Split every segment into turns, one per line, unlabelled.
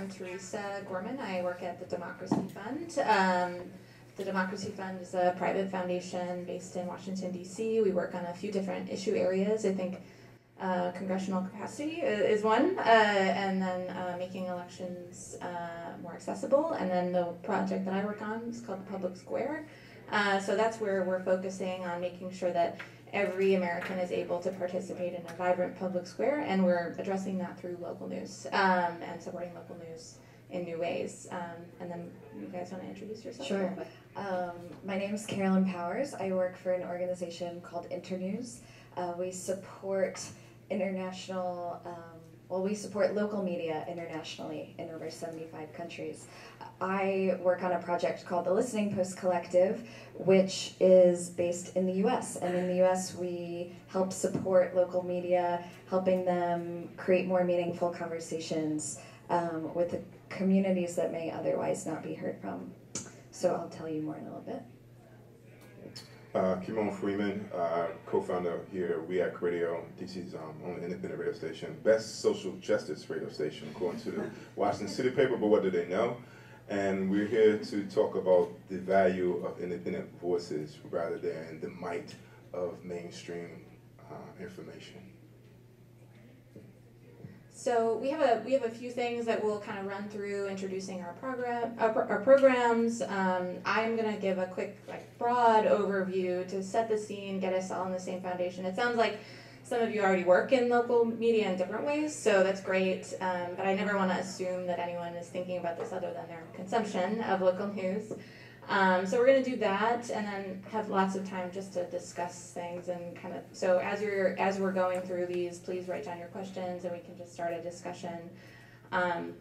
I'm Teresa Gorman. I work at the Democracy Fund. The Democracy Fund is a private foundation based in Washington, D.C. We work on a few different issue areas. I think congressional capacity is one, and then making elections more accessible. And then the project that I work on is called the Public Square. So that's where we're focusing on making sure that every American is able to participate in a vibrant public square, and we're addressing that through local news and supporting local news in new ways. And then you guys want to introduce yourself?
Sure. My name is Carolyn Powers. I work for an organization called Internews. We support we support local media internationally in over 75 countries. I work on a project called the Listening Post Collective, which is based in the US. And in the US, we help support local media, helping them create more meaningful conversations with the communities that may otherwise not be heard from. So I'll tell you more in a little bit.
Kimon Freeman, co-founder here, WEAC Radio, DC's only independent radio station, best social justice radio station according to the Washington City paper, but what do they know? And we're here to talk about the value of independent voices rather than the might of mainstream information.
So we have a few things that we'll kind of run through introducing our programs. I'm going to give a quick, broad overview to set the scene, get us all on the same foundation. It sounds like some of you already work in local media in different ways, so that's great. But I never want to assume that anyone is thinking about this other than their consumption of local news. So we're going to do that, and then have lots of time just to discuss things and kind of. So as we're going through these, please write down your questions, and we can just start a discussion.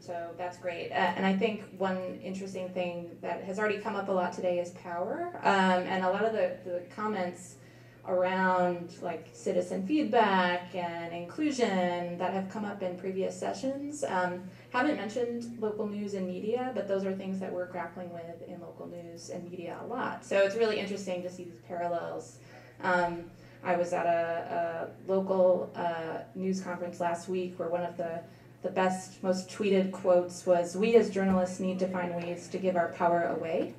So that's great. And I think one interesting thing that has already come up a lot today is power, and a lot of the comments around citizen feedback and inclusion that have come up in previous sessions haven't mentioned local news and media, but those are things that we're grappling with in local news and media a lot. So it's really interesting to see these parallels. I was at a local news conference last week where one of the best, most tweeted quotes was, "We as journalists need to find ways to give our power away,"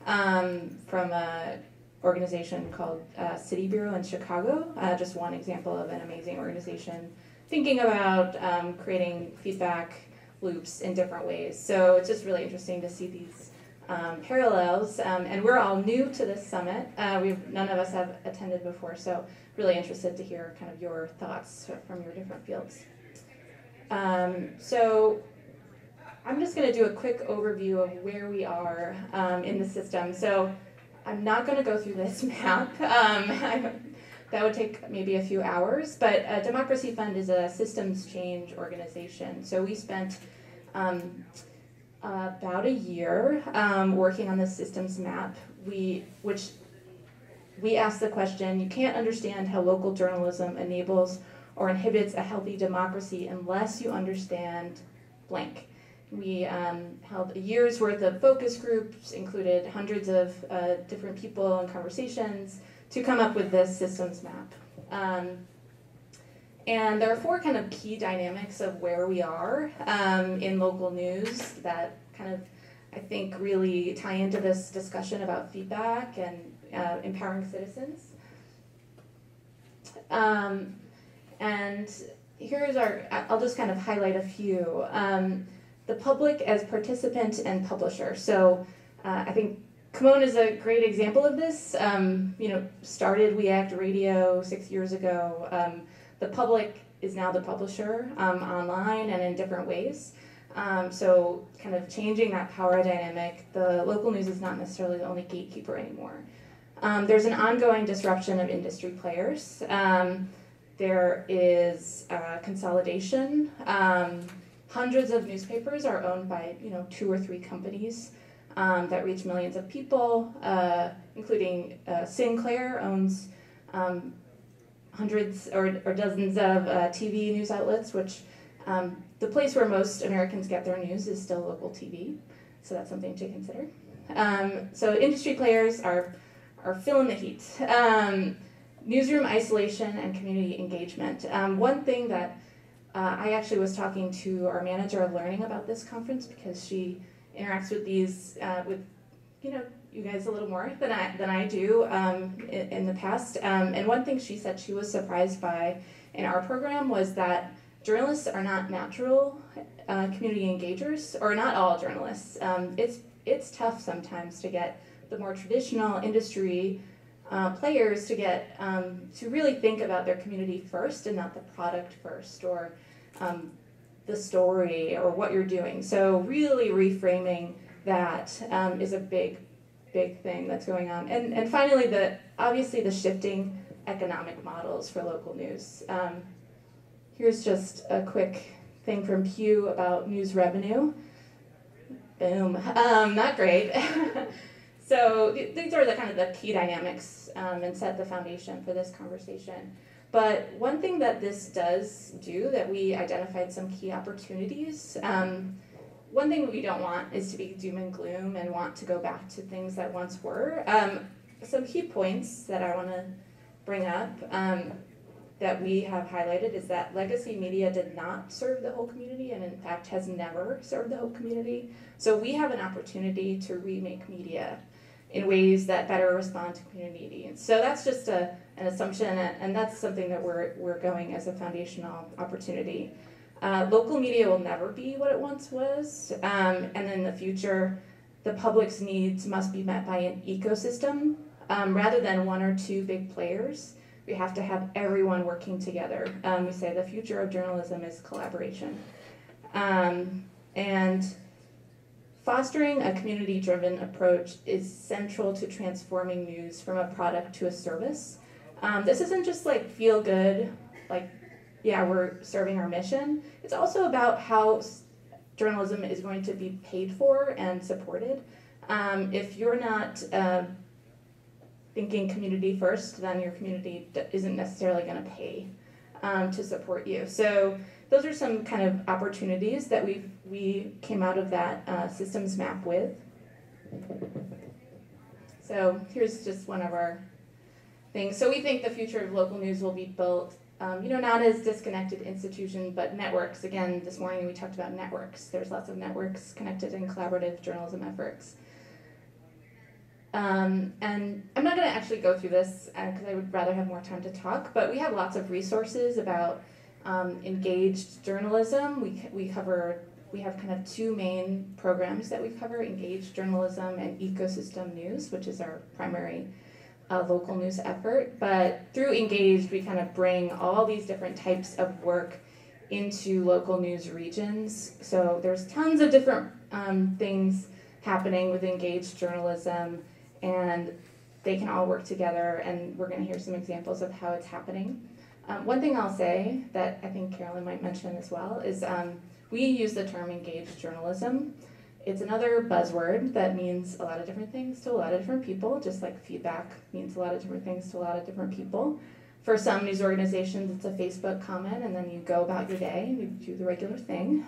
from a organization called City Bureau in Chicago. Just one example of an amazing organization thinking about creating feedback loops in different ways. So it's just really interesting to see these parallels. And we're all new to this summit. None of us have attended before, so really interested to hear kind of your thoughts from your different fields. So I'm just going to do a quick overview of where we are in the system. So I'm not going to go through this map. That would take maybe a few hours, but Democracy Fund is a systems change organization. So we spent about a year working on the systems map, which we asked the question, you can't understand how local journalism enables or inhibits a healthy democracy unless you understand blank. We held a year's worth of focus groups, included hundreds of different people and conversations to come up with this systems map. And there are four kind of key dynamics of where we are in local news that kind of, I think, really tie into this discussion about feedback and empowering citizens. And here's I'll just kind of highlight a few. The public as participant and publisher. So I think Kimon is a great example of this. Started WEAC Radio 6 years ago. The public is now the publisher online and in different ways. So kind of changing that power dynamic. The local news is not necessarily the only gatekeeper anymore. There's an ongoing disruption of industry players. There is consolidation. Hundreds of newspapers are owned by 2 or 3 companies that reach millions of people, including Sinclair owns hundreds or dozens of TV news outlets, which the place where most Americans get their news is still local TV, so that's something to consider. So industry players are feeling the heat. Newsroom isolation and community engagement. One thing that I actually was talking to our manager of learning about this conference because she interacts with these, with you guys a little more than I do in the past. And one thing she said she was surprised by in our program was that journalists are not natural community engagers, or not all journalists. It's tough sometimes to get the more traditional industry players to get to really think about their community first and not the product first, or the story or what you're doing. So really reframing that is a big thing that's going on. And finally, obviously the shifting economic models for local news. Here's just a quick thing from Pew about news revenue. Boom, not great. So these are the kind of the key dynamics and set the foundation for this conversation. But one thing that this does do, that we identified some key opportunities. One thing we don't want is to be doom and gloom and want to go back to things that once were. Some key points that I want to bring up that we have highlighted is that legacy media did not serve the whole community, and in fact has never served the whole community. So we have an opportunity to remake media in ways that better respond to community needs. So that's just an assumption, and that's something that we're going as a foundational opportunity. Local media will never be what it once was, and in the future, the public's needs must be met by an ecosystem rather than one or two big players. We have to have everyone working together. We say the future of journalism is collaboration. And fostering a community-driven approach is central to transforming news from a product to a service. This isn't just like feel good, like, yeah, we're serving our mission. It's also about how journalism is going to be paid for and supported. If you're not thinking community first, then your community isn't necessarily going to pay to support you. So those are some kind of opportunities that we came out of that systems map with. So here's just one of our things. So we think the future of local news will be built, not as disconnected institutions, but networks. Again, this morning we talked about networks. There's lots of networks connected in collaborative journalism efforts. And I'm not going to actually go through this because I would rather have more time to talk, but we have lots of resources about engaged journalism. We have kind of two main programs that we cover: engaged journalism and ecosystem news, which is our primary local news effort. But through engaged, we kind of bring all these different types of work into local news regions. So there's tons of different things happening with engaged journalism, and they can all work together, and we're going to hear some examples of how it's happening. One thing I'll say that I think Carolyn might mention as well is we use the term engaged journalism. It's another buzzword that means a lot of different things to a lot of different people, just like feedback means a lot of different things to a lot of different people. For some news organizations, it's a Facebook comment, and then you go about your day and you do the regular thing.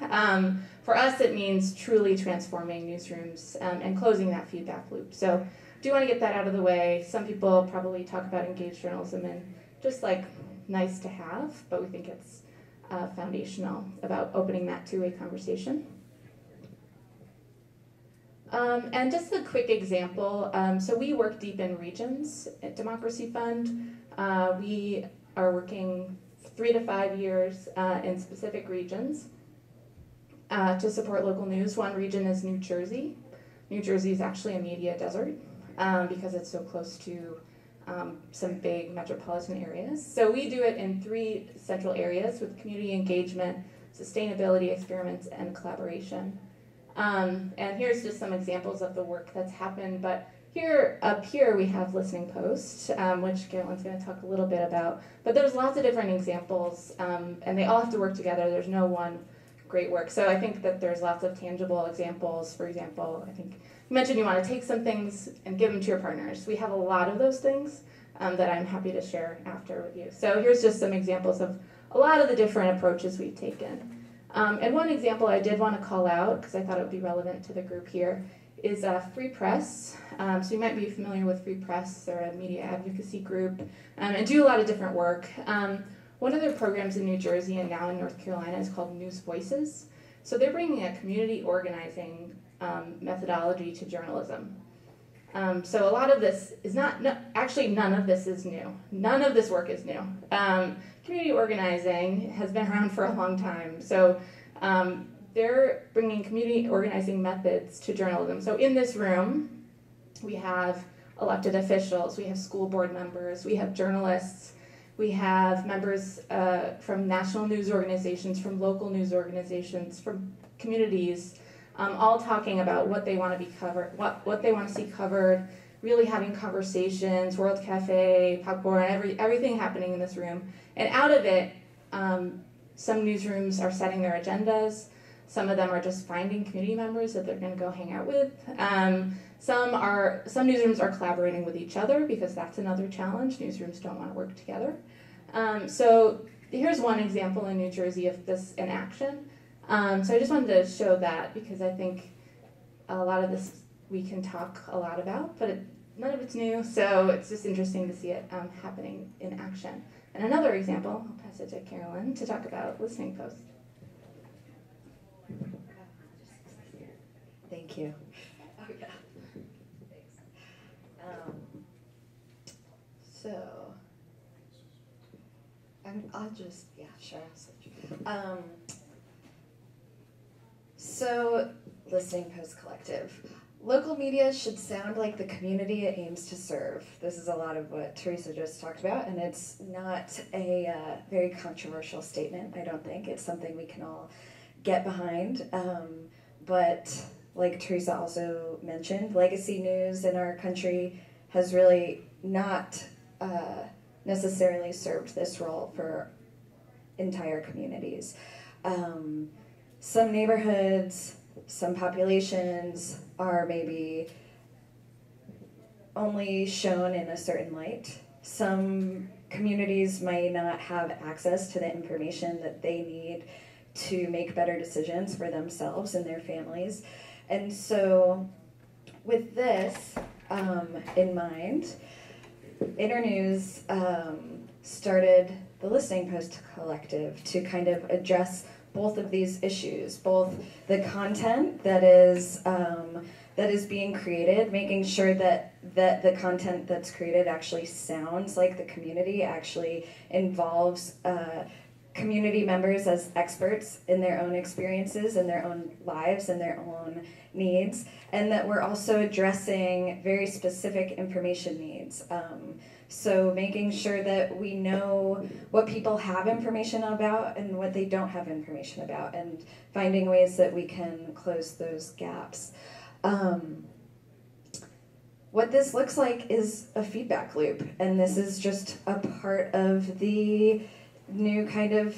For us, it means truly transforming newsrooms and closing that feedback loop. So do you want to get that out of the way? Some people probably talk about engaged journalism and just like nice to have, but we think it's foundational about opening that two-way conversation. And just a quick example, so we work deep in regions at Democracy Fund. We are working 3 to 5 years in specific regions to support local news. One region is New Jersey. New Jersey is actually a media desert because it's so close to some big metropolitan areas. So we do it in 3 central areas with community engagement, sustainability experiments, and collaboration. And here's just some examples of the work that's happened. But up here we have Listening Post, which Carolyn's going to talk a little bit about. But there's lots of different examples, and they all have to work together. There's no one great work. So I think that there's lots of tangible examples. For example, I think you mentioned you want to take some things and give them to your partners. We have a lot of those things that I'm happy to share after with you. So here's just some examples of a lot of the different approaches we've taken. And one example I did want to call out, because I thought it would be relevant to the group here, is Free Press. So you might be familiar with Free Press. They're a media advocacy group and do a lot of different work. one of their programs in New Jersey and now in North Carolina is called News Voices. So they're bringing a community organizing methodology to journalism. So a lot of this is actually none of this is new. None of this work is new. Community organizing has been around for a long time. So they're bringing community organizing methods to journalism. So in this room, we have elected officials, we have school board members, we have journalists, we have members from national news organizations, from local news organizations, from communities, all talking about what they want to be covered, what they want to see covered, really having conversations, World Cafe, popcorn, everything happening in this room. And out of it, some newsrooms are setting their agendas. Some of them are just finding community members that they're going to go hang out with. Some newsrooms are collaborating with each other because that's another challenge. Newsrooms don't want to work together. So here's one example in New Jersey of this in action. So I just wanted to show that because I think a lot of this we can talk a lot about, but none of it's new, so it's just interesting to see it happening in action. And another example, I'll pass it to Carolyn to talk about Listening Post.
Thank you. Oh, yeah. Thanks. So, I'll just, yeah, sure, I'll switch. So, Listening Post Collective. Local media should sound like the community it aims to serve. This is a lot of what Teresa just talked about, and it's not a very controversial statement, I don't think. It's something we can all get behind. But like Teresa also mentioned, legacy news in our country has really not necessarily served this role for entire communities. Some neighborhoods, some populations are maybe only shown in a certain light. Some communities might not have access to the information that they need to make better decisions for themselves and their families. And so with this in mind, Internews started the Listening Post Collective to kind of address both of these issues, both the content that is being created, making sure that the content that's created actually sounds like the community, actually involves community members as experts in their own experiences and their own lives and their own needs, and that we're also addressing very specific information needs. So making sure that we know what people have information about and what they don't have information about, and finding ways that we can close those gaps. What this looks like is a feedback loop, and this is just a part of the new kind of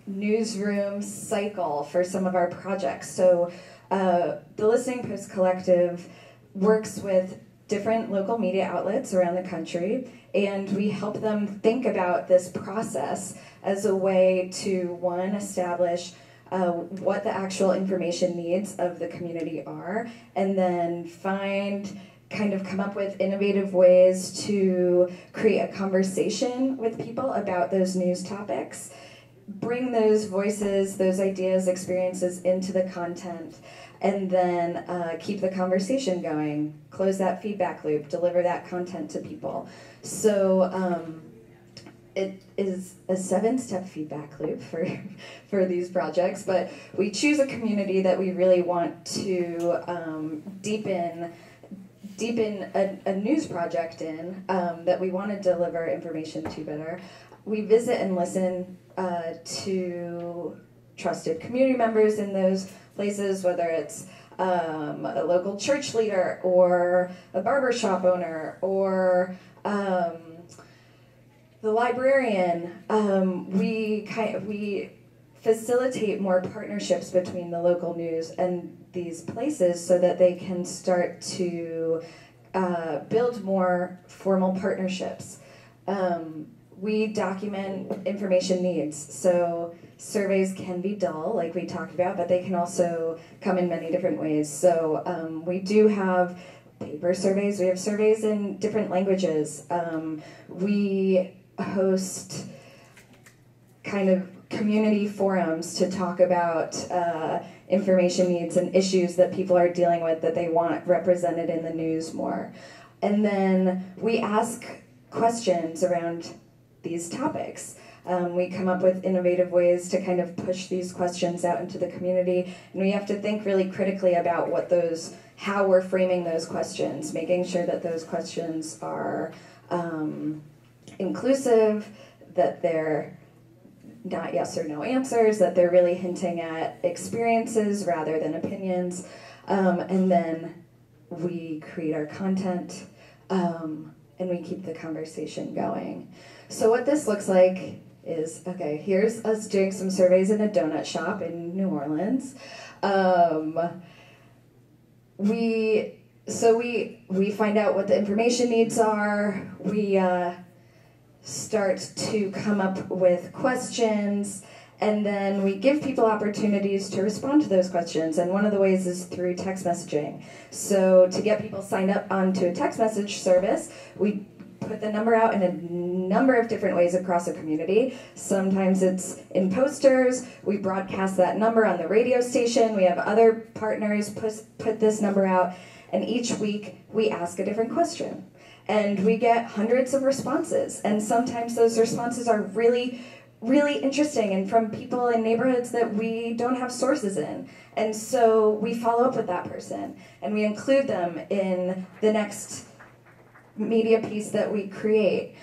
newsroom cycle for some of our projects. So the Listening Post Collective works with different local media outlets around the country, and we help them think about this process as a way to, one, establish what the actual information needs of the community are, and then come up with innovative ways to create a conversation with people about those news topics, bring those voices, those ideas, experiences into the content, and then keep the conversation going, close that feedback loop, deliver that content to people. So it is a 7-step feedback loop for these projects, but we choose a community that we really want to deepen a news project in, that we want to deliver information to better. We visit and listen to trusted community members in those places, whether it's a local church leader or a barbershop owner or the librarian. We facilitate more partnerships between the local news and these places so that they can start to build more formal partnerships. We document information needs, so surveys can be dull, like we talked about, but they can also come in many different ways. So we do have paper surveys, we have surveys in different languages. We host kind of community forums to talk about information needs and issues that people are dealing with that they want represented in the news more. And then we ask questions around these topics. We come up with innovative ways to kind of push these questions out into the community, and we have to think really critically about how we're framing those questions, making sure that those questions are inclusive, that they're not yes or no answers, that they're really hinting at experiences rather than opinions, and then we create our content, and we keep the conversation going. So what this looks like is, okay, here's us doing some surveys in a donut shop in New Orleans. We find out what the information needs are. We start to come up with questions, and then we give people opportunities to respond to those questions. And one of the ways is through text messaging. So to get people signed up onto a text message service, we put the number out in a number of different ways across the community. Sometimes it's in posters. We broadcast that number on the radio station. We have other partners put this number out. And each week we ask a different question. And we get hundreds of responses. And sometimes those responses are really, really interesting and from people in neighborhoods that we don't have sources in. And so we follow up with that person and we include them in the next media piece that we create.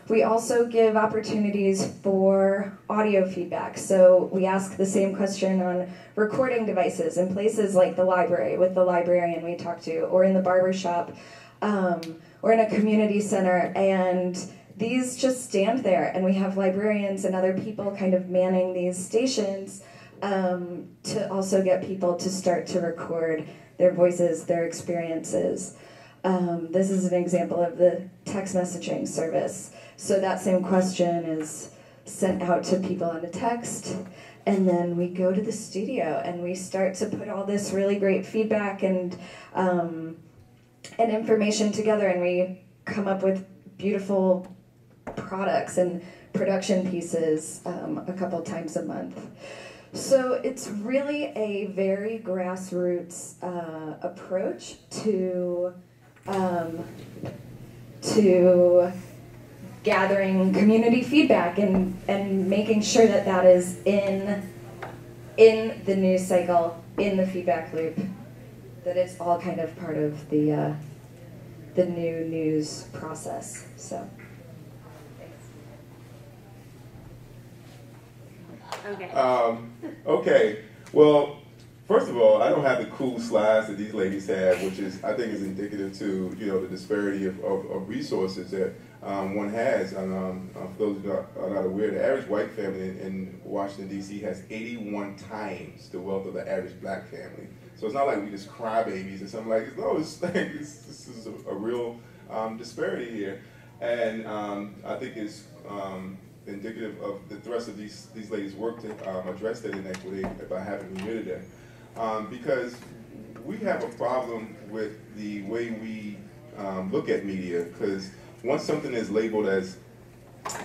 We also give opportunities for audio feedback. So we ask the same question on recording devices in places like the library with the librarian we talk to, or in the barbershop, or in a community center. And these just stand there, and we have librarians and other people kind of manning these stations to also get people to start to record their voices, their experiences. This is an example of the text messaging service. So that same question is sent out to people on a text, and then we go to the studio and we start to put all this really great feedback and information together, and we come up with beautiful products and production pieces a couple times a month. So it's really a very grassroots approach to gathering community feedback and making sure that that is in the news cycle, in the feedback loop, that it's all kind of part of the new news process. So.
Okay. Well, first of all, I don't have the cool slides that these ladies have, which is, I think, is indicative to the disparity of resources that one has. And for those who are not aware, the average white family in Washington D.C. has 81 times the wealth of the average black family. So it's not like we just cry babies or something like this. No, it's like this is a real disparity here, and I think it's indicative of the thrust of these ladies' work to address that inequity by having me here today. Because we have a problem with the way we look at media, because once something is labeled as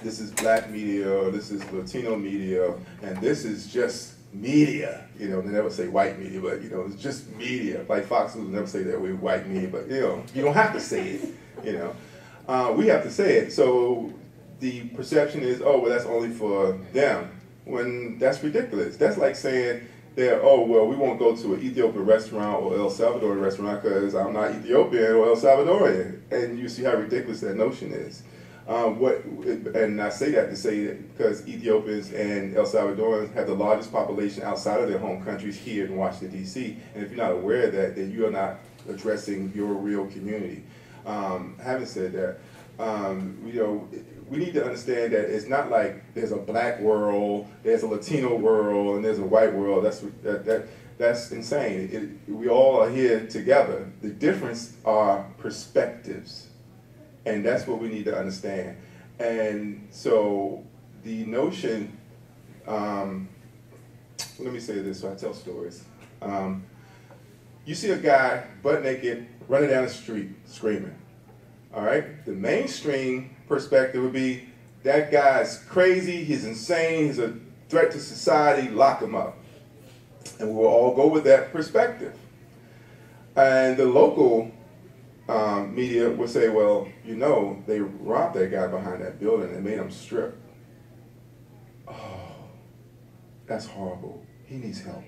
this is black media, or this is Latino media, and this is just media, they never say white media, but it's just media. Like Fox News never say that we're white media, but you don't have to say it, we have to say it. So the perception is, oh, well, that's only for them, when that's ridiculous. That's like saying that, oh, well, we won't go to an Ethiopian restaurant or El Salvadorian restaurant because I'm not Ethiopian or El Salvadorian. And you see how ridiculous that notion is. And I say that to say that because Ethiopians and El Salvadorians have the largest population outside of their home countries here in Washington, D.C. And if you're not aware of that, then you are not addressing your real community. Having said that, we need to understand that it's not like there's a black world, there's a Latino world, and there's a white world. That's insane. We all are here together. The difference are perspectives, and that's what we need to understand. And so the notion, let me say this so I tell stories. You see a guy butt naked running down the street screaming. All right? The mainstream perspective would be, that guy's crazy, he's insane, he's a threat to society, lock him up. And we'll all go with that perspective. And the local media will say, well, you know, they robbed that guy behind that building and made him strip. Oh, that's horrible. He needs help.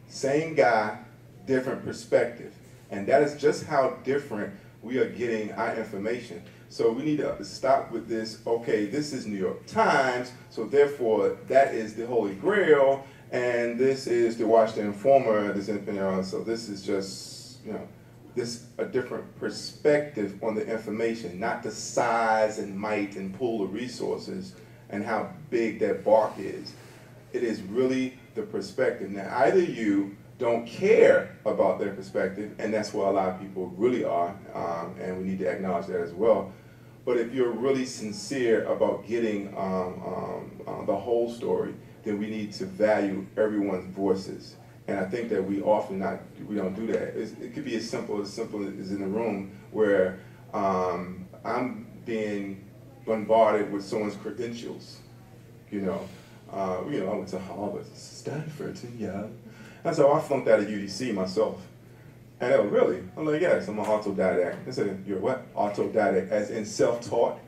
Same guy, different perspective. And that is just how different we are getting our information. So we need to stop with this, okay, this is New York Times, so therefore that is the Holy Grail, and this is the Washington Informer, this NPR, so this is just, you know, this a different perspective on the information, not the size and might and pool of resources and how big that bark is. It is really the perspective. Now, either you don't care about their perspective, and that's where a lot of people really are, and we need to acknowledge that as well. But if you're really sincere about getting the whole story, then we need to value everyone's voices. And I think that we often we don't do that. It could be as simple as in the room where I'm being bombarded with someone's credentials. You know, I went to Harvard, Stanford, and Yale. And so I flunked out of UDC myself. And they were really, I'm like, yes, I'm an autodidact. They said, you're what? Autodidact, as in self-taught.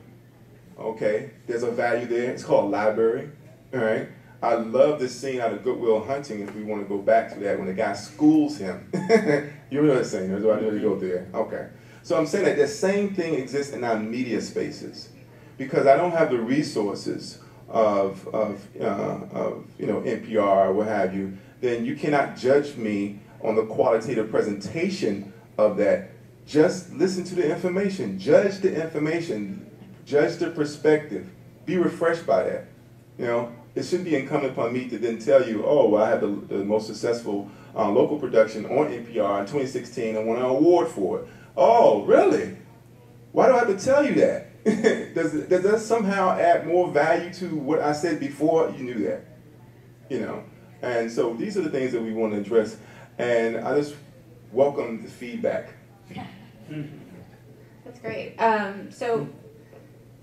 Okay, there's a value there. It's called library, all right? I love this scene out of Good Will Hunting, if we want to go back to that, when the guy schools him. You know what I'm saying? Do I need to go there? Okay. So I'm saying that the same thing exists in our media spaces. Because I don't have the resources of NPR or what have you, then you cannot judge me on the qualitative presentation of that. Just listen to the information, judge the information, judge the perspective, be refreshed by that. You know, it shouldn't be incumbent upon me to then tell you, oh, well, I have the most successful local production on NPR in 2016 and won an award for it. Oh, really? Why do I have to tell you that? Does that somehow add more value to what I said before you knew that? You know? And so these are the things that we want to address. And I just welcome the feedback.
That's great. So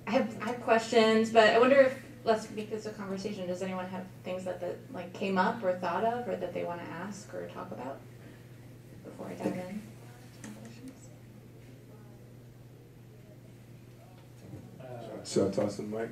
I have questions, but I wonder if, let's make this a conversation. Does anyone have things that like came up or thought of or that they want to ask or talk about before I dive in?
Should I toss the mic?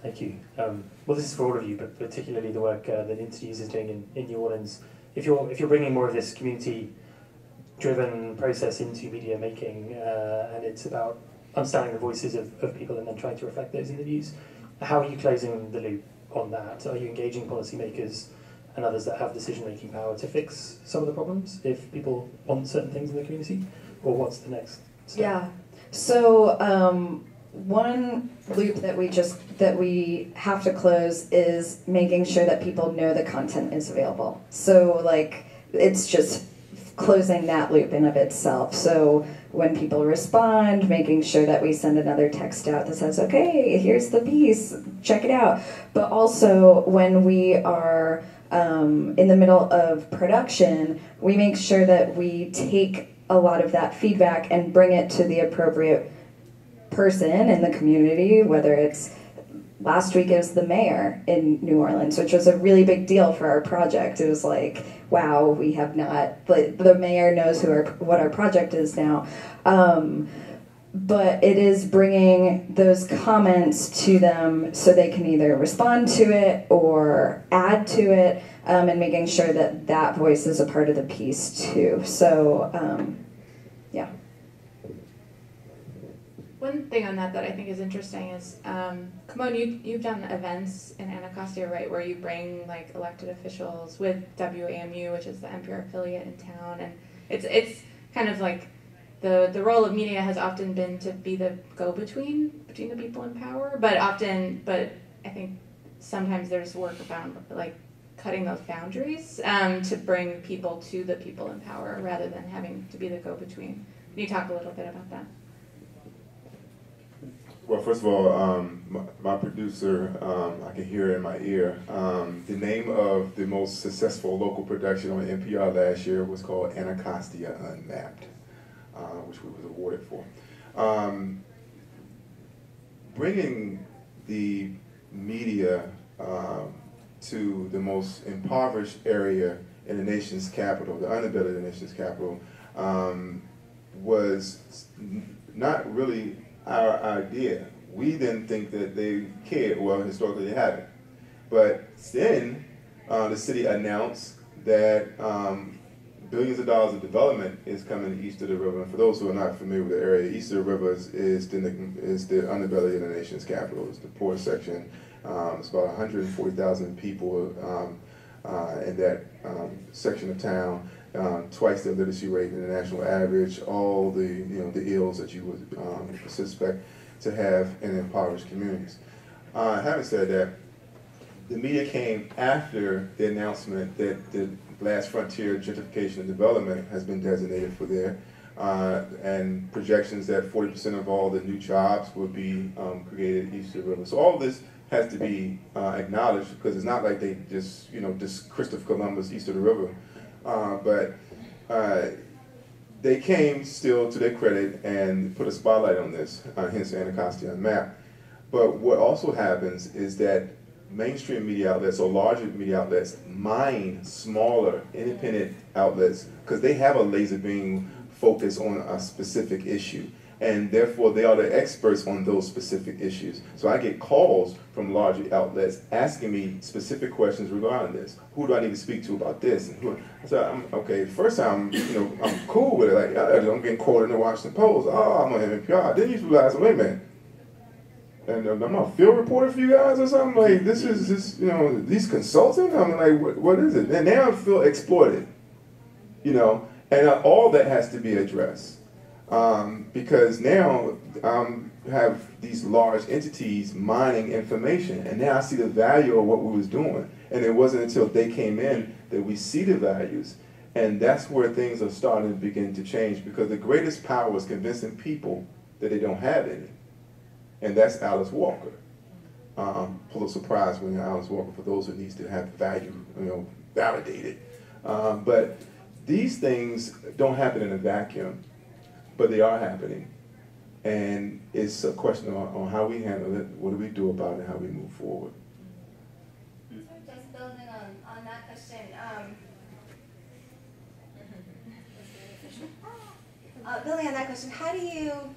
Thank you. Well, this is for all of you, but particularly the work that Internews is doing in New Orleans. If you're bringing more of this community-driven process into media making, and it's about understanding the voices of people and then trying to reflect those in the news, how are you closing the loop on that? Are you engaging policymakers and others that have decision-making power to fix some of the problems if people want certain things in the community? Or what's the next step?
Yeah. So one loop that we have to close is making sure that people know the content is available. So like it's just closing that loop in of itself. So when people respond, making sure that we send another text out that says, okay, here's the piece, check it out. But also when we are in the middle of production, we make sure that we take a lot of that feedback and bring it to the appropriate person in the community, whether it's last week it was the mayor in New Orleans, which was a really big deal for our project. It was like, wow, we have not, but the mayor knows what our project is now. But it is bringing those comments to them so they can either respond to it or add to it, and making sure that that voice is a part of the piece too. So, yeah.
One thing on that I think is interesting is, Kimon, you've done events in Anacostia, right, where you bring like elected officials with WAMU, which is the NPR affiliate in town, and it's kind of like the role of media has often been to be the go-between between the people in power, but I think sometimes there's work about like cutting those boundaries to bring people to the people in power rather than having to be the go-between. Can you talk a little bit about that?
Well, first of all, my producer, I can hear it in my ear. The name of the most successful local production on NPR last year was called Anacostia Unmapped. which we was awarded for. Bringing the media to the most impoverished area in the nation's capital, the underbelly of the nation's capital, was not really our idea. We didn't think that they cared. Well, historically they haven't. But then the city announced that billions of dollars of development is coming east of the river. And for those who are not familiar with the area, east of the river is the underbelly of the nation's capital. It's the poorest section. It's about 140,000 people in that section of town. Twice the literacy rate in the national average. All the the ills that you would suspect to have in impoverished communities. Having said that, the media came after the announcement that the last frontier gentrification and development has been designated for there, and projections that 40% of all the new jobs will be created east of the river. So all of this has to be acknowledged, because it's not like they just just Christopher Columbus east of the river, but they came still to their credit and put a spotlight on this, hence Anacostia Unmapped. But what also happens is that mainstream media outlets or larger media outlets mine smaller independent outlets because they have a laser beam focus on a specific issue, and therefore they are the experts on those specific issues. So I get calls from larger outlets asking me specific questions regarding this. Who do I need to speak to about this? And who? So okay, first time I'm cool with it. Like I'm getting quoted in the Washington Post. Oh, I'm on NPR. Then you realize, wait a minute. And I'm a field reporter for you guys or something? Like, this is just, these consultants? I mean, like, what is it? And now I feel exploited, and all that has to be addressed. Because now have these large entities mining information, and now I see the value of what we was doing. And it wasn't until they came in that we see the values. And that's where things are starting to begin to change, because the greatest power is convincing people that they don't have any. And that's Alice Walker. Pulitzer Prize winner Alice Walker, for those who needs to have value, validated. But these things don't happen in a vacuum, but they are happening. And it's a question on how we handle it, what do we do about it, and how we move forward.
So just building on that question, how do you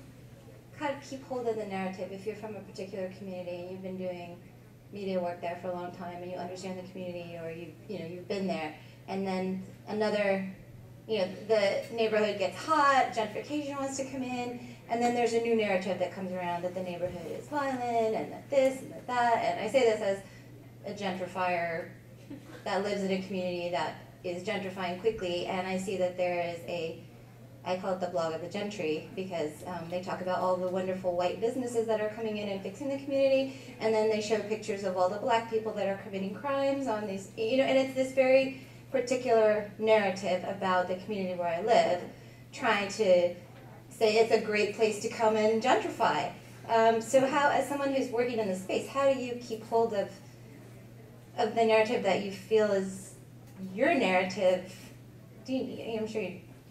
kind of keep hold of the narrative if you're from a particular community and you've been doing media work there for a long time and you understand the community, or you've been there, and then another, the neighborhood gets hot, gentrification wants to come in, and then there's a new narrative that comes around that the neighborhood is violent and that this and that, and I say this as a gentrifier that lives in a community that is gentrifying quickly, and I see that there is I call it the blog of the gentry, because they talk about all the wonderful white businesses that are coming in and fixing the community, and then they show pictures of all the black people that are committing crimes on these, and it's this very particular narrative about the community where I live, trying to say it's a great place to come and gentrify. So how, as someone who's working in the space, how do you keep hold of the narrative that you feel is your narrative? I'm sure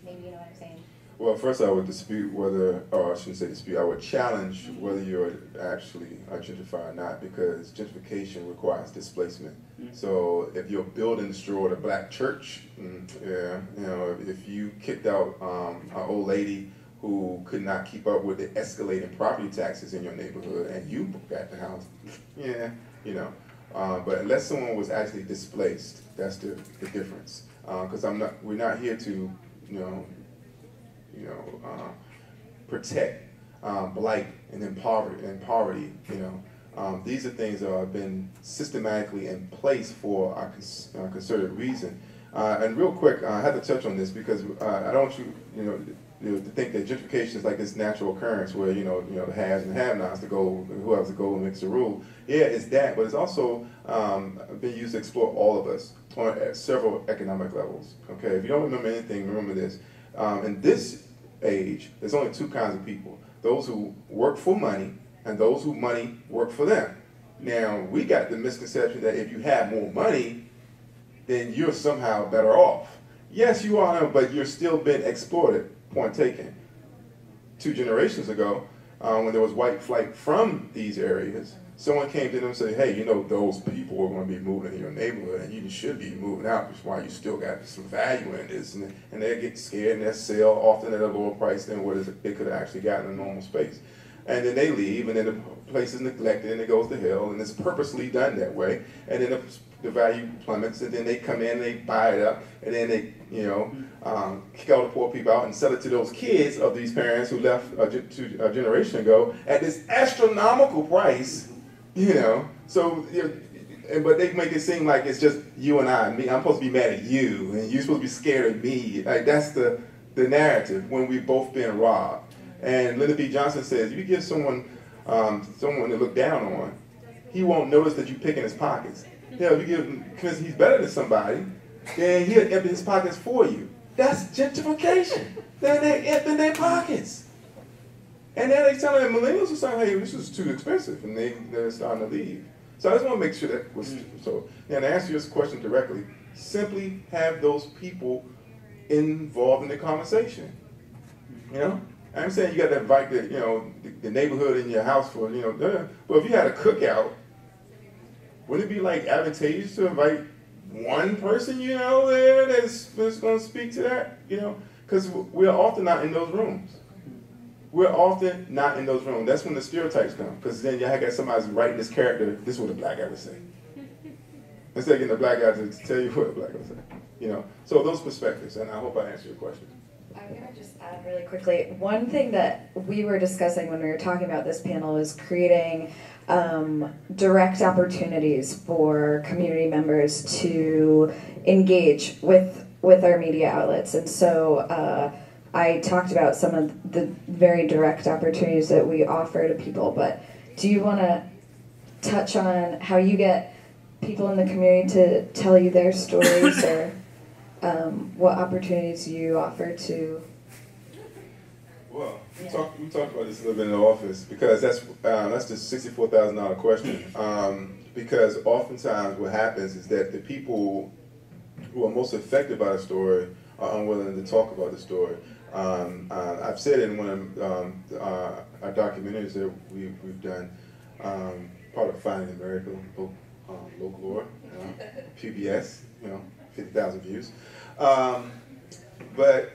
maybe you know what I'm saying.
Well, first I would dispute whether, or I shouldn't say dispute, I would challenge whether you're actually a gentrifier or not, because gentrification requires displacement. Mm-hmm. So if your building destroyed a black church, if you kicked out an old lady who could not keep up with the escalating property taxes in your neighborhood and you got the house, but unless someone was actually displaced, that's the difference. Because we're not here to, protect blight and poverty. These are things that have been systematically in place for a concerted reason. And real quick, I have to touch on this because I don't want you to think that gentrification is like this natural occurrence where the haves and have-nots, who has to go and makes the rule. Yeah, it's that, but it's also been used to exploit all of us at several economic levels. Okay, if you don't remember anything, remember this. In this age, there's only two kinds of people: those who work for money and those who money work for them. Now, we got the misconception that if you have more money, then you're somehow better off. Yes, you are, but you're still being exploited. Point taken. 2 generations ago, when there was white flight from these areas, someone came to them and said, hey, you know, those people are going to be moving in your neighborhood and you should be moving out, which is why you still got some value in this. And they get scared and they sell often at a lower price than what they could have actually gotten in a normal space. And then they leave, and then the place is neglected, and it goes to hell, and it's purposely done that way. And then the value plummets, and then they come in, and they buy it up, and then they, you know, kick all the poor people out and sell it to those kids of these parents who left a generation ago at this astronomical price, you know. So, you know, but they make it seem like it's just you and I. Me, I'm supposed to be mad at you, and you're supposed to be scared of me. Like that's the narrative when we've both been robbed. And Lyndon B. Johnson says, if you give someone someone to look down on, he won't notice that you pick in his pockets. Hell, if you give him, because he's better than somebody, then he'll empty his pockets for you. That's gentrification. Then they empty their pockets. And then they telling the millennials are saying, hey, this is too expensive, and they're starting to leave. So I just want to make sure that was so. Now to answer your question directly, simply have those people involved in the conversation. You know? I'm saying you got to invite the neighborhood in your house for, but if you had a cookout, wouldn't it be like advantageous to invite one person, there that's going to speak to that, because we're often not in those rooms. We're often not in those rooms. That's when the stereotypes come, because then you got somebody writing this character, this is what a black guy would say. Instead of getting a black guy to tell you what a black guy would say, So those perspectives, and I hope I answered your question.
I'm going to just add really quickly, one thing that we were discussing when we were talking about this panel was creating direct opportunities for community members to engage with our media outlets. And so I talked about some of the very direct opportunities that we offer to people, but do you want to touch on how you get people in the community to tell you their stories or what opportunities you offer to?
Well, we talked about this a little bit in the office because that's the $64,000 question. Because oftentimes what happens is that the people who are most affected by the story are unwilling to talk about the story. I've said in one of our documentaries that we've done, part of Finding America, local lore, PBS, 50,000 views. But,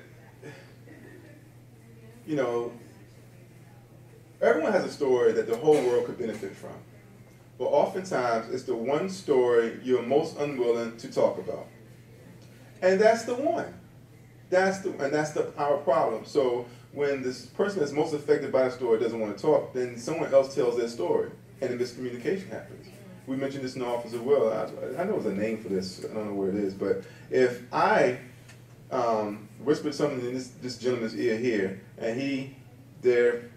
everyone has a story that the whole world could benefit from. But oftentimes, it's the one story you're most unwilling to talk about. And that's the one. That's our problem. So when this person that's most affected by the story doesn't want to talk, then someone else tells their story, and a miscommunication happens. We mentioned this in the office as well. I know there's a name for this. I don't know where it is. But if I whispered something in this gentleman's ear here, and he there,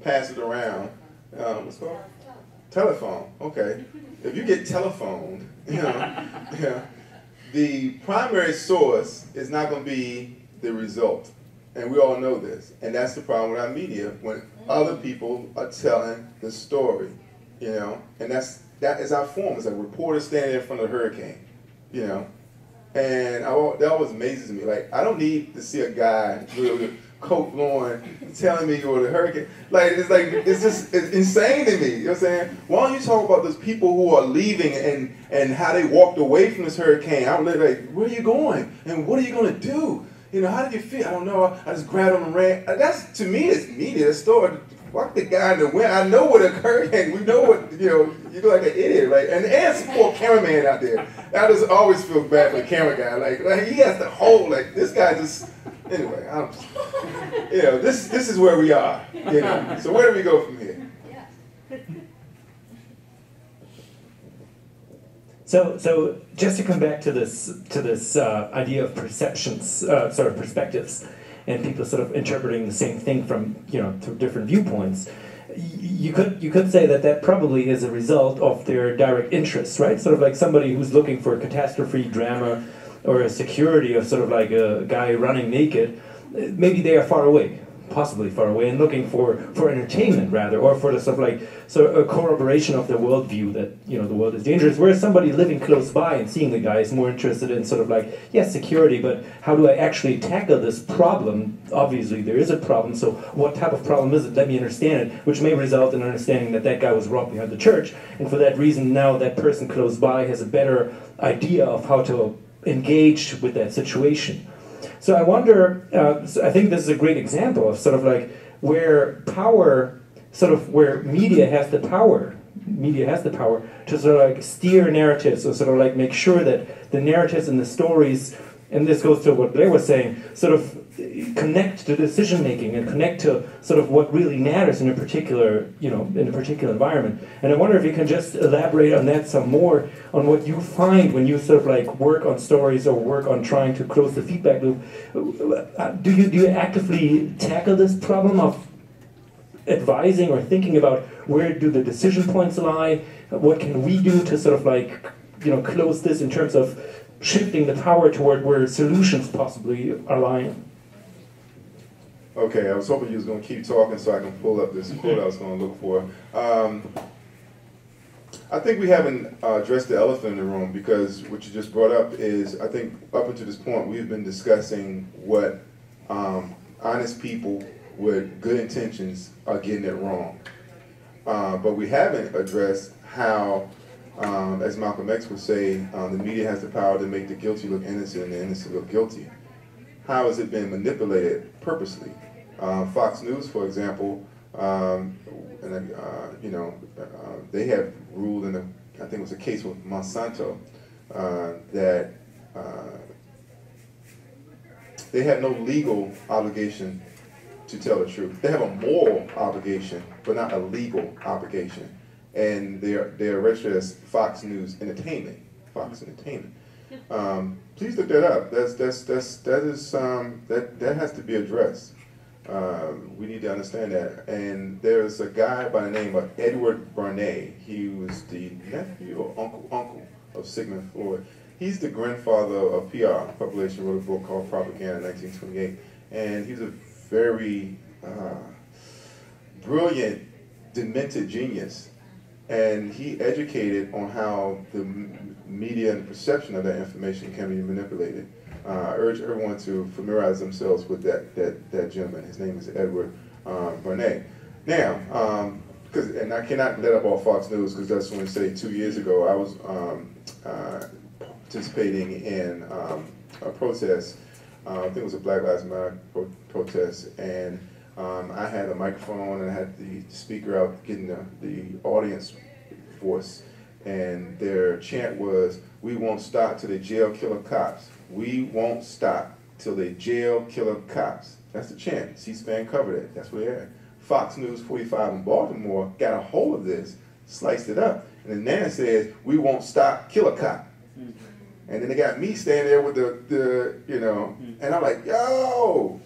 pass it around, what's it called? Telephone. Okay. If you get telephoned, the primary source is not going to be the result. And we all know this. And that's the problem with our media, when other people are telling the story. And that is our form. It's a reporter standing in front of a hurricane, And that always amazes me. Like, I don't need to see a guy with a coat blowing telling me you're the hurricane. It's insane to me. You know what I'm saying? Why don't you talk about those people who are leaving and how they walked away from this hurricane? I'm like, where are you going? And what are you going to do? How did you feel? I don't know. I just grabbed him and ran. That's, to me, it's media. The story. Fuck the guy in the wind. I know what occurred, and we know what, you look like an idiot, right? And support cameraman out there. I just always feel bad for the camera guy. Like he has to hold, this guy just, anyway, this is where we are, So where do we go from here?
So just to come back to this idea of perceptions, sort of perspectives, and people sort of interpreting the same thing from through different viewpoints, you could say that probably is a result of their direct interests, right? Sort of like somebody who's looking for a catastrophe drama or a security of sort of like a guy running naked. Maybe they are far away possibly far away, and looking for entertainment rather, or for the sort of like a corroboration of their worldview that, you know, the world is dangerous. Whereas somebody living close by and seeing the guy is more interested in sort of like, yes, security, but how do I actually tackle this problem? Obviously there is a problem, so what type of problem is it? Let me understand it, which may result in understanding that that guy was robbed behind the church, and for that reason now that person close by has a better idea of how to engage with that situation. So I wonder, so I think this is a great example of sort of like where power, sort of where media has the power to sort of like steer narratives, or sort of like make sure that the narratives and the stories, and this goes to what Blair was saying, sort of connect to decision making and connect to sort of what really matters in a particular, you know, in a particular environment. And I wonder if you can just elaborate on that some more, on what you find when you sort of like work on stories or work on trying to close the feedback loop. Do you actively tackle this problem of advising or thinking about where do the decision points lie? What can we do to sort of like, you know, close this in terms of shifting the power toward where solutions possibly are lying?
Okay, I was hoping you was going to keep talking so I can pull up this quote I was going to look for. I think we haven't addressed the elephant in the room, because what you just brought up is, I think up until this point we've been discussing what honest people with good intentions are getting it wrong. But we haven't addressed how, as Malcolm X would say, the media has the power to make the guilty look innocent and the innocent look guilty. How has it been manipulated purposely? Fox News, for example, you know, they have ruled in I think it was a case with Monsanto, that they had no legal obligation to tell the truth. They have a moral obligation, but not a legal obligation. And they're registered as Fox News Entertainment, Fox Entertainment. Please look that up. That has to be addressed. We need to understand that. And there's a guy by the name of Edward Bernays. He was the nephew or uncle of Sigmund Freud. He's the grandfather of PR. Population wrote a book called Propaganda in 1928. And he's a very brilliant, demented genius. And he educated on how the media and the perception of that information can be manipulated. I urge everyone to familiarize themselves with that gentleman. His name is Edward Bernays. Now, and I cannot let up off Fox News, because that's when, say, 2 years ago, I was participating in a protest. I think it was a Black Lives Matter protest, and I had a microphone and I had the speaker out getting the audience voice, and their chant was, "We won't stop till they jail killer cops. We won't stop till they jail killer cops." That's the chant. C-SPAN covered it. That's what they had. Fox News 45 in Baltimore got a hold of this, sliced it up, and then Nana says, "We won't stop killer cop." And then they got me standing there with the you know, and I'm like, yo!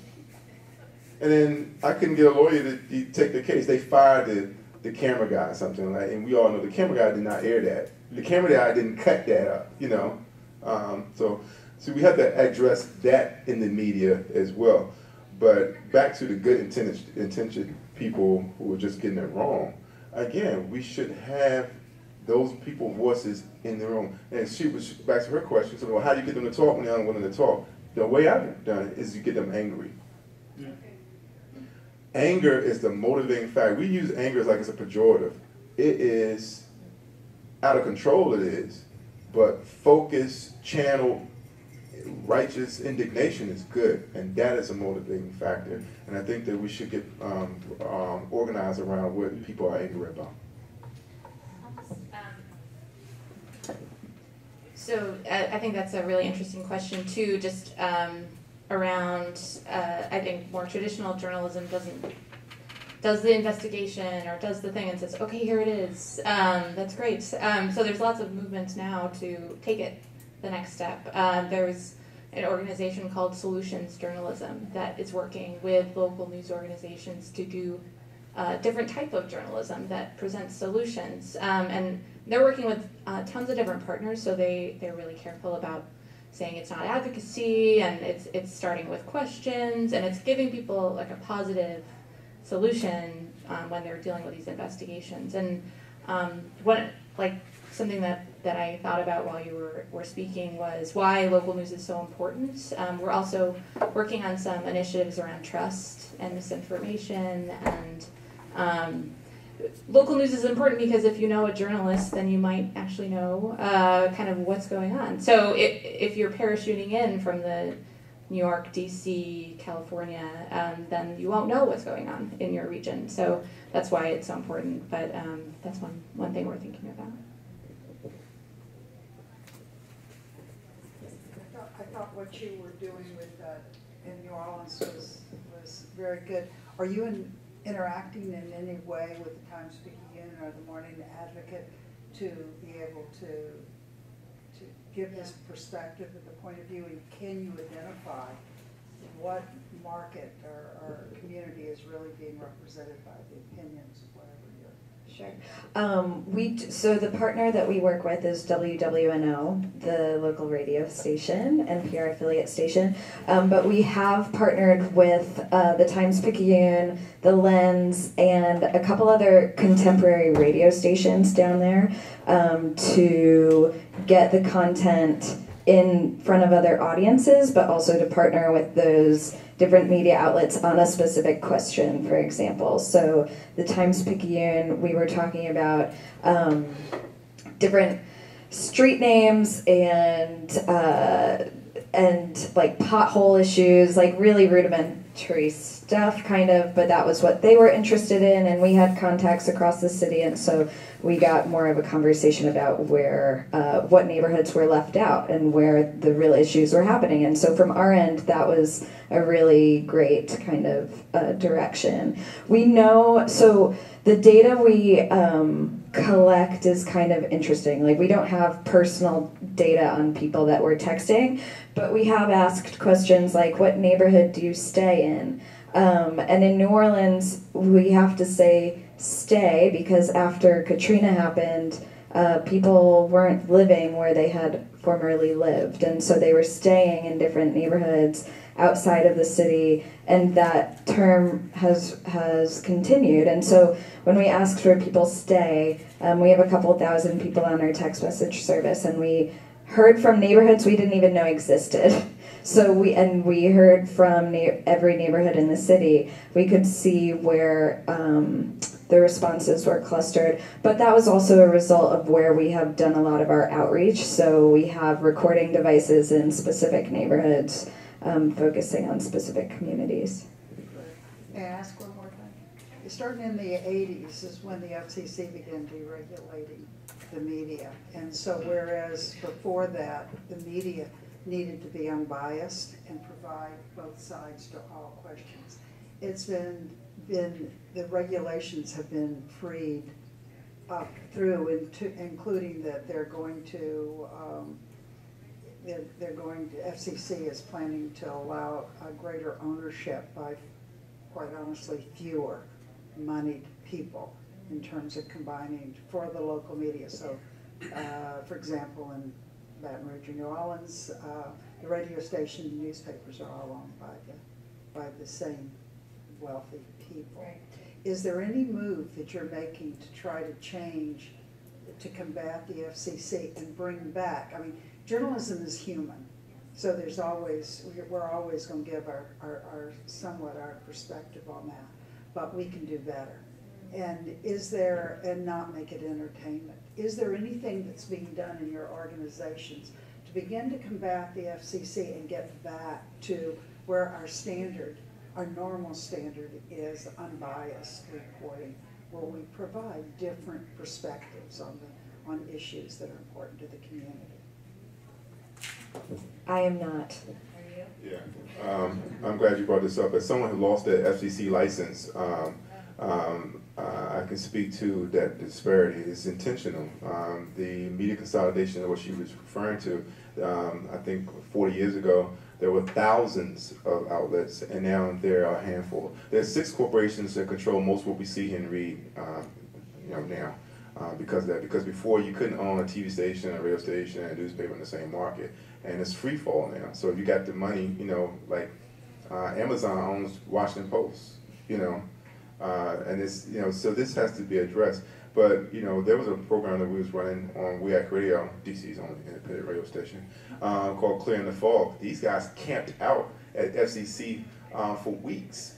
And then I couldn't get a lawyer to take the case. They fired the camera guy or something like, and we all know the camera guy did not air that. The camera guy didn't cut that up, you know. So we have to address that in the media as well. But back to the good intentioned people who are just getting it wrong. Again, we should have those people's voices in the room. And she was back to her question. So, well, how do you get them to talk when they're unwilling to talk? The way I've done it is you get them angry. Yeah. Anger is the motivating factor. We use anger as like it's a pejorative. It is out of control. It is, but focus, channel, righteous indignation is good, and that is a motivating factor. And I think that we should get organized around what people are angry about.
So I think that's a really interesting question too, just around, I think more traditional journalism does the investigation or does the thing and says, okay, here it is. That's great. So there's lots of movements now to take it the next step. There's an organization called Solutions Journalism that is working with local news organizations to do different type of journalism that presents solutions. And they're working with tons of different partners, so they're really careful about saying it's not advocacy, and it's starting with questions, and it's giving people like a positive solution when they're dealing with these investigations. And what like something that I thought about while you were speaking was why local news is so important. We're also working on some initiatives around trust and misinformation, and local news is important because if you know a journalist, then you might actually know kind of what's going on. So if you're parachuting in from the New York, DC, California, then you won't know what's going on in your region. So that's why it's so important. But that's one thing we're thinking about.
I thought what you were doing with in New Orleans was very good. Are you interacting in any way with the Times-Picayune or the Morning Advocate to be able to give this perspective and the point of view, and can you identify what market or community is really being represented by the opinions of whatever you're...
Sure. So the partner that we work with is WWNO, the local radio station, NPR affiliate station. But we have partnered with the Times-Picayune, the Lens, and a couple other contemporary radio stations down there to get the content in front of other audiences, but also to partner with those different media outlets on a specific question, for example. So the Times-Picayune, we were talking about different street names and like pothole issues, like really rudimentary stuff kind of, but that was what they were interested in, and we had contacts across the city, and so we got more of a conversation about where, what neighborhoods were left out and where the real issues were happening. And so from our end, that was a really great kind of direction. We know, so the data we collect is kind of interesting. Like, we don't have personal data on people that we're texting, but we have asked questions like, what neighborhood do you stay in? And in New Orleans, we have to say stay because after Katrina happened, people weren't living where they had formerly lived, and so they were staying in different neighborhoods outside of the city, and that term has continued. And so when we asked where people stay, we have a couple thousand people on our text message service, and we heard from neighborhoods we didn't even know existed. So we heard from every neighborhood in the city. We could see where the responses were clustered, but that was also a result of where we have done a lot of our outreach. So we have recording devices in specific neighborhoods, focusing on specific communities.
May I ask one more time? Starting in the 80s is when the FCC began deregulating the media, and so whereas before that the media needed to be unbiased and provide both sides to all questions, it's been the regulations have been freed up through, including that they're going to FCC is planning to allow a greater ownership by, quite honestly, fewer moneyed people in terms of combining for the local media. So, for example, in Baton Rouge, New Orleans, the radio station and newspapers are all owned by the same wealthy people.
Right.
Is there any move that you're making to try to change, to combat the FCC and bring back? I mean, journalism is human, so there's always, we're always going to give our somewhat our perspective on that, but we can do better. And is there, and not make it entertainment, is there anything that's being done in your organizations to begin to combat the FCC and get back to where our standard, our normal standard is unbiased reporting, where we provide different perspectives on issues that are important to the community?
I am not.
Yeah, I'm glad you brought this up. As someone who lost their FCC license, I can speak to that disparity. It's intentional. The media consolidation of what she was referring to, I think 40 years ago, there were thousands of outlets, and now there are a handful. There's 6 corporations that control most of what we see and read, now. because of that. Because before you couldn't own a TV station, a radio station, and a newspaper in the same market, and it's free fall now. So if you got the money, you know, like Amazon owns Washington Post, you know, and it's, you know, so this has to be addressed. But, you know, there was a program that we was running on WEAC Radio, DC's only independent radio station, called Clearing the Fog. These guys camped out at FCC for weeks,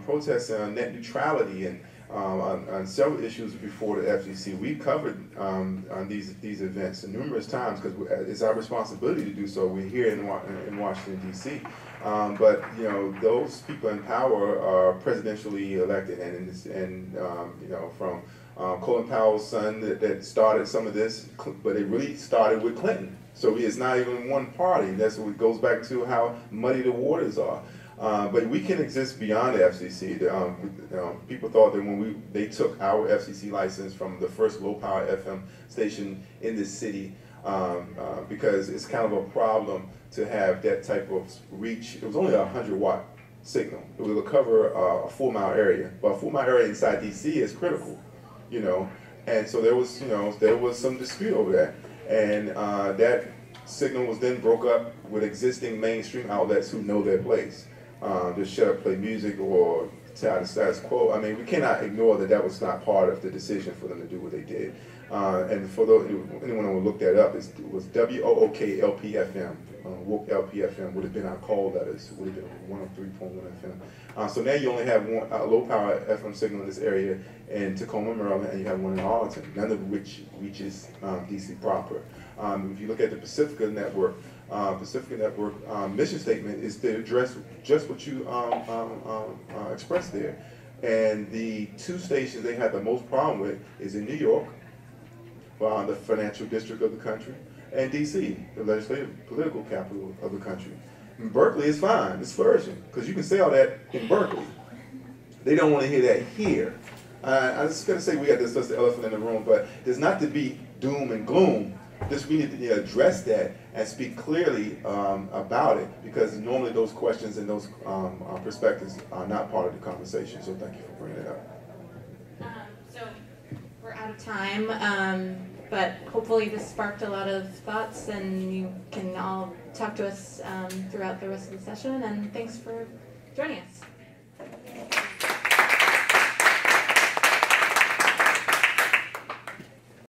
protesting on net neutrality and on several issues before the FCC. We covered on these events numerous times because it's our responsibility to do so. We're here in Washington, D.C. But, you know, those people in power are presidentially elected, and you know, from Colin Powell's son that started some of this, but it really started with Clinton. So it's not even one party. That's what goes back to how muddy the waters are. But we can exist beyond the FCC. People thought that when they took our FCC license from the first low-power FM station in the city, because it's kind of a problem to have that type of reach. It was only a 100-watt signal. It would cover a 4-mile area, but a 4-mile area inside DC is critical, you know. And so there was, you know, there was some dispute over that, and that signal was then broke up with existing mainstream outlets who know their place. Just shut up, play music, or tie the status quo. I mean, we cannot ignore that that was not part of the decision for them to do what they did. And for those, anyone who looked that up, it was WOOK-LPFM. WOOK LPFM would have been our call letters, would have been 103.1 FM. So now you only have one low power FM signal in this area in Tacoma, Maryland, and you have one in Arlington, none of which reaches DC proper. If you look at the Pacifica Network, mission statement is to address just what you expressed there. And the two stations they had the most problem with is in New York, the financial district of the country, and DC, the legislative political capital of the country. And Berkeley is fine, it's flourishing, because you can say all that in Berkeley. They don't want to hear that here. I'm just going to say we got to discuss the elephant in the room, but there's not to be doom and gloom. Just we need to address that and speak clearly about it, because normally those questions and those perspectives are not part of the conversation. So thank you for bringing it up.
So we're out of time, but hopefully this sparked a lot of thoughts, and you can all talk to us throughout the rest of the session. And thanks for joining us.